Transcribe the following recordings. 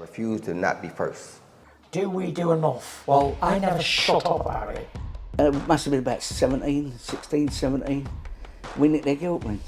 refuse to not be first. Do we do enough? Well, I never shut up about it. It must have been about 16, 17. We nicked their guilt rings.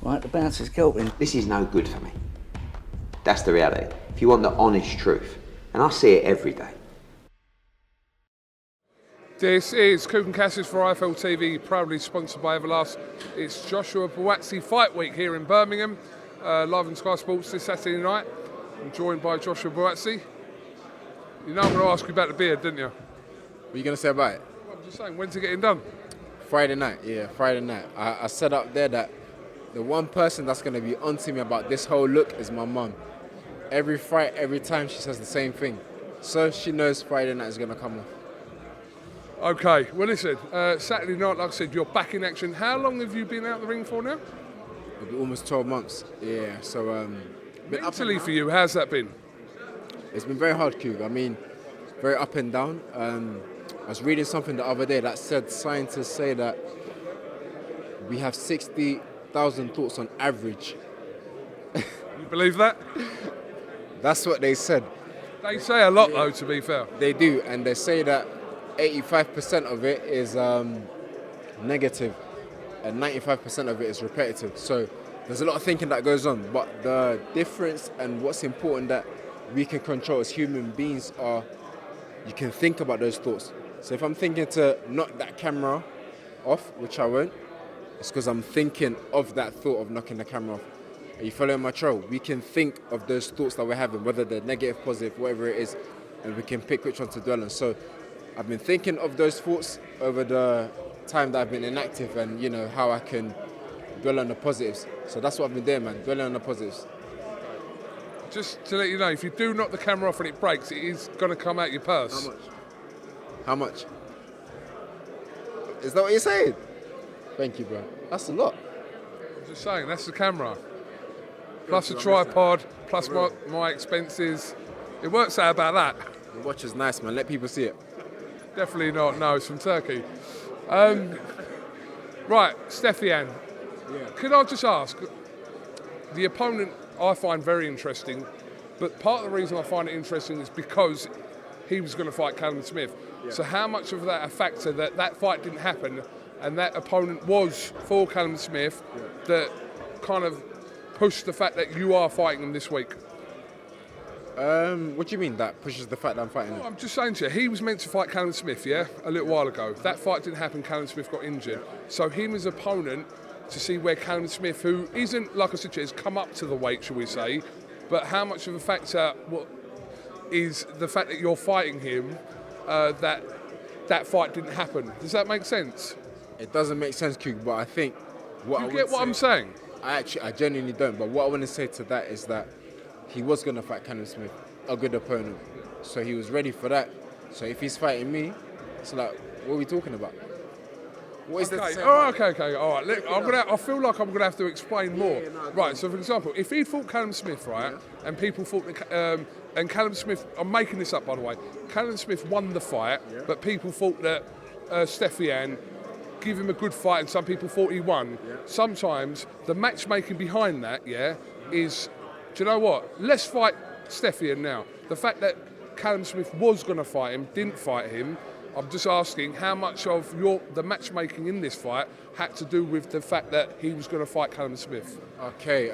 Right, the bouncer's guilt ring. This is no good for me. That's the reality. If you want the honest truth, and I see it every day. This is KUGAN CASSIUS for IFL TV, proudly sponsored by Everlast. It's Joshua Buatsi Fight Week here in Birmingham, live on Sky Sports this Saturday night. I'm joined by Joshua Buatsi. You know I'm going to ask you about the beard, didn't you? What are you going to say about it? Well, I'm just saying, when's it getting done? Friday night, yeah, Friday night. I said up there that the one person that's going to be onto me about this whole look is my mum. Every fight, every time, she says the same thing. So she knows Friday night is going to come off. Okay, well listen, Saturday night, like I said, you're back in action. How long have you been out the ring for now? It'll be almost 12 months, yeah. So, mentally for you, how's that been? It's been very hard, Kug. I mean, very up and down. I was reading something the other day that said scientists say that we have 60,000 thoughts on average. You believe that? That's what they said. They say a lot though, to be fair. They do, and they say that 85% of it is negative and 95% of it is repetitive. So there's a lot of thinking that goes on, but the difference and what's important that we can control as human beings are you can think about those thoughts. So if I'm thinking to knock that camera off, which I won't, it's because I'm thinking of that thought of knocking the camera off. Are you following my trail? We can think of those thoughts that we're having, whether they're negative, positive, whatever it is, and we can pick which one to dwell on. So I've been thinking of those thoughts over the time that I've been inactive and, you know, how I can dwell on the positives. So that's what I've been doing, man, dwelling on the positives. Just to let you know, if you do knock the camera off and it breaks, it is going to come out your purse. How much? How much? Is that what you're saying? Thank you, bro. That's a lot. I'm just saying, that's the camera. Plus a tripod, plus my expenses. It works out about that. The watch is nice, man. Let people see it. Definitely not. No, it's from Turkey. Right, Stepien. Yeah. Could I just ask, the opponent I find very interesting, but part of the reason I find it interesting is because he was going to fight Callum Smith. Yeah. So how much of that a factor that fight didn't happen and that opponent was for Callum Smith that kind of pushed the fact that you are fighting him this week? What do you mean that pushes the fact that I'm fighting him? Well, I'm just saying to you, he was meant to fight Callum Smith, a little while ago. That fight didn't happen, Callum Smith got injured. So him as opponent, to see where Callum Smith, who isn't, like I said to you, has come up to the weight, shall we say, but how much of a factor is the fact that you're fighting him, that fight didn't happen? Does that make sense? It doesn't make sense, Kug, but I think what You get what I'm saying? I genuinely don't, but what I want to say to that is that he was going to fight Callum Smith, a good opponent. So he was ready for that. So if he's fighting me, it's like, what are we talking about? What is that? Okay. All right. Look, I feel like I'm gonna have to explain more. Right. So, for example, if he fought Callum Smith, right, and people thought, and Callum Smith, I'm making this up by the way. Callum Smith won the fight, but people thought that Stepien give him a good fight, and some people thought he won. Sometimes the matchmaking behind that, is, do you know what? Let's fight Stepien now. The fact that Callum Smith was going to fight him, didn't fight him. I'm just asking how much of the matchmaking in this fight had to do with the fact that he was going to fight Callum Smith? Okay,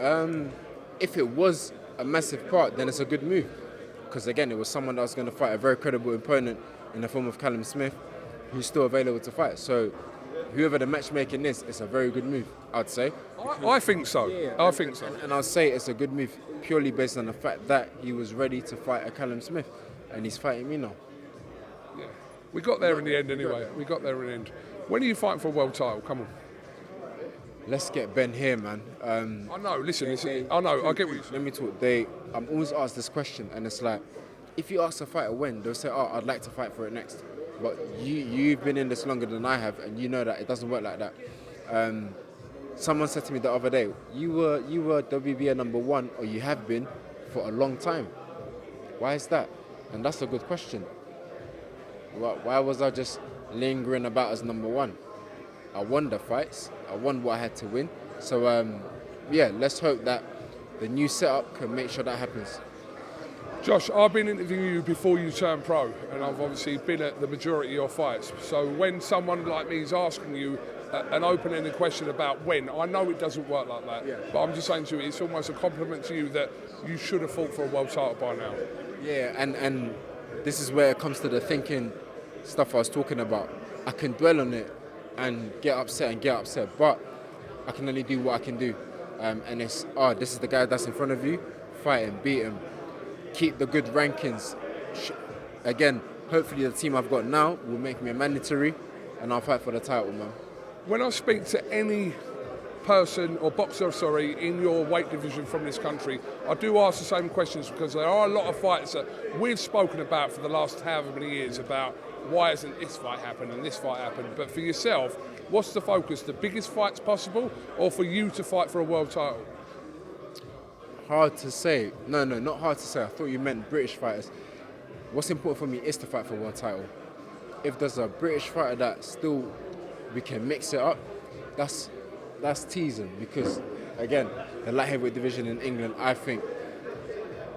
if it was a massive part, then it's a good move. Because again, it was someone that was going to fight a very credible opponent in the form of Callum Smith, who's still available to fight. So whoever the matchmaking is, it's a very good move, I'd say. I think so. I think so. And I'll say it's a good move purely based on the fact that he was ready to fight a Callum Smith, and he's fighting me now. Yeah. We got there in the end anyway. We got there in the end. When are you fighting for a world title? Come on. Let's get Ben here, man. I know, listen, I know, I get what you're saying. Let me talk. I'm always asked this question, and it's like, if you ask a fighter when, they'll say, oh, I'd like to fight for it next. But you've been in this longer than I have, and you know that it doesn't work like that. Someone said to me the other day, you were WBA #1, or you have been, for a long time. Why is that? And that's a good question. Why was I just lingering about as #1? I won the fights. I won what I had to win. So, let's hope that the new setup can make sure that happens. Josh, I've been interviewing you before you turned pro, and I've obviously been at the majority of your fights. So when someone like me is asking you an open-ended question about when, I know it doesn't work like that, but I'm just saying to you, it's almost a compliment to you that you should have fought for a world title by now. Yeah, and this is where it comes to the thinking stuff I was talking about. I can dwell on it and get upset, but I can only do what I can do. And it's, this is the guy that's in front of you, fight him, beat him, keep the good rankings. Again, hopefully the team I've got now will make me a mandatory, and I'll fight for the title, man. When I speak to any person or boxer, in your weight division from this country, I do ask the same questions because there are a lot of fights that we've spoken about for the last however many years about why hasn't this fight happened and this fight happened. But for yourself, what's the focus? The biggest fights possible, or for you to fight for a world title? Hard to say. No, not hard to say. I thought you meant British fighters. What's important for me is to fight for a world title. If there's a British fighter that still we can mix it up, that's teasing, because again, the light heavyweight division in England, I think,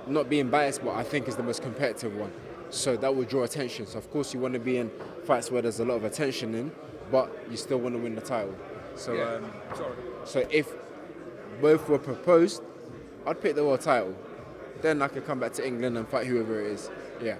not being biased, but I think is the most competitive one. So that will draw attention. So of course you want to be in fights where there's a lot of attention in, but you still want to win the title. So so if both were proposed, I'd pick the world title. Then I could come back to England and fight whoever it is. Yeah.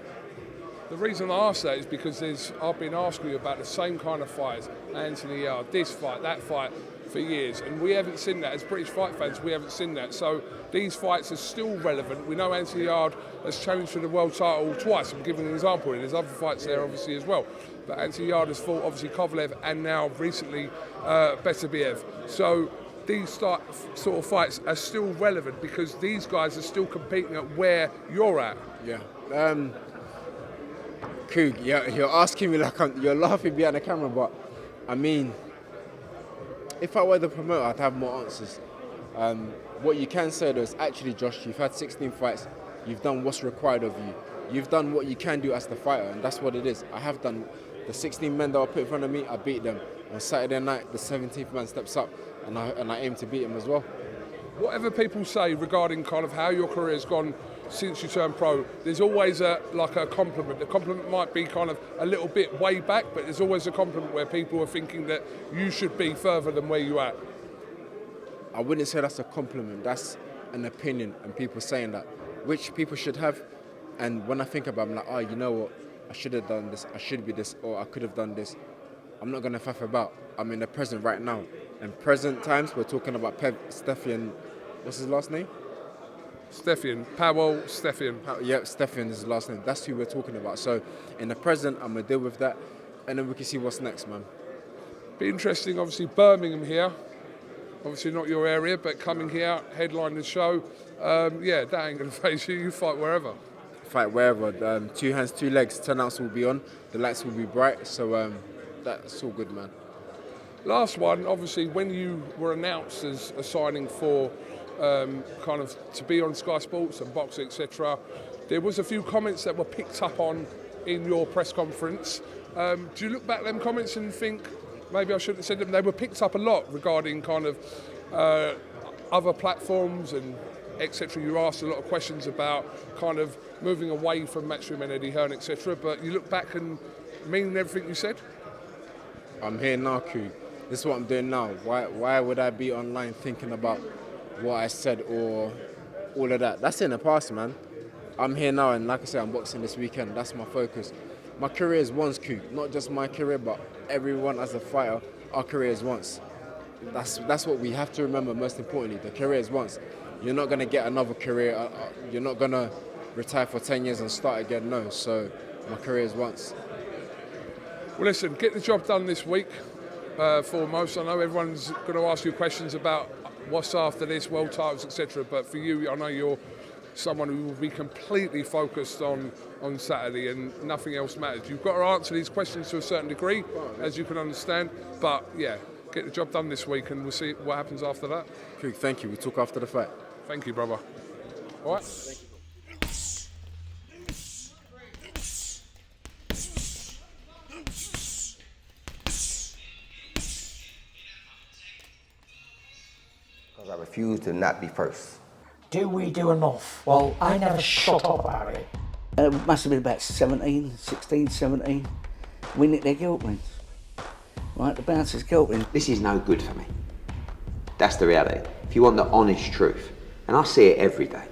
The reason I ask that is because I've been asking you about the same kind of fights, Anthony Yarde, this fight, that fight, for years, and we haven't seen that. As British fight fans, we haven't seen that. So these fights are still relevant. We know Anthony Yarde has challenged for the world title twice. I'm giving an example, and there's other fights there obviously as well. But Anthony Yarde has fought obviously Kovalev and now recently Beterbiev. So these sort of fights are still relevant because these guys are still competing at where you're at. Yeah. Kug, you're asking me like you're laughing behind the camera, but I mean, if I were the promoter, I'd have more answers. What you can say though is, actually, Josh, you've had 16 fights. You've done what's required of you. You've done what you can do as the fighter, and that's what it is. I have done. The 16 men that were put in front of me, I beat them. On Saturday night, the 17th man steps up, and I aim to beat him as well. Whatever people say regarding kind of how your career's gone since you turned pro, there's always a compliment. The compliment might be kind of a little bit way back, but there's always a compliment where people are thinking that you should be further than where you're at. I wouldn't say that's a compliment. That's an opinion, and people saying that, which people should have. And when I think about it, I'm like, oh, you know what? I should have done this. I should be this, or I could have done this. I'm not gonna faff about. I'm in the present right now. And present times, we're talking about Stepien. What's his last name? Stepien. Powell Stepien. Yeah, Stepien is his last name. That's who we're talking about. So in the present, I'm gonna deal with that, and then we can see what's next, man. Be interesting, obviously Birmingham here. Obviously not your area, but coming here, headline the show. Yeah, that ain't gonna phase you. You fight wherever. Fight wherever. 2 hands, 2 legs. Turnouts will be on. The lights will be bright. So that's all good, man. Last one, obviously, when you were announced as a signing for kind of to be on Sky Sports and boxing, etc., there was a few comments that were picked up on in your press conference. Do you look back at them comments and think, maybe I shouldn't have said them? They were picked up a lot regarding kind of other platforms and etc. You asked a lot of questions about kind of moving away from Matchroom and Eddie Hearn, etc. But you look back and mean everything you said? I'm here now, Q. This is what I'm doing now. Why would I be online thinking about what I said or all of that? That's in the past, man. I'm here now, and like I said, I'm boxing this weekend. That's my focus. My career is once, Q. Not just my career, but everyone as a fighter, our career is once. That's what we have to remember most importantly. The career is once. You're not going to get another career. You're not going to retire for 10 years and start again, no. So my career is once. Well, listen, get the job done this week, foremost. I know everyone's going to ask you questions about what's after this, world titles, etc. But for you, I know you're someone who will be completely focused on Saturday and nothing else matters. You've got to answer these questions to a certain degree, as you can understand. But, yeah, get the job done this week and we'll see what happens after that. Thank you. We'll talk after the fight. Thank you, brother. All right? Thank you. I refuse to not be first. Do we do enough? Well, I never shut up about it. It must have been about 16, 17. We nicked their guilt rings. Right, the bouncers' guilt rings. This is no good for me. That's the reality. If you want the honest truth, and I see it every day.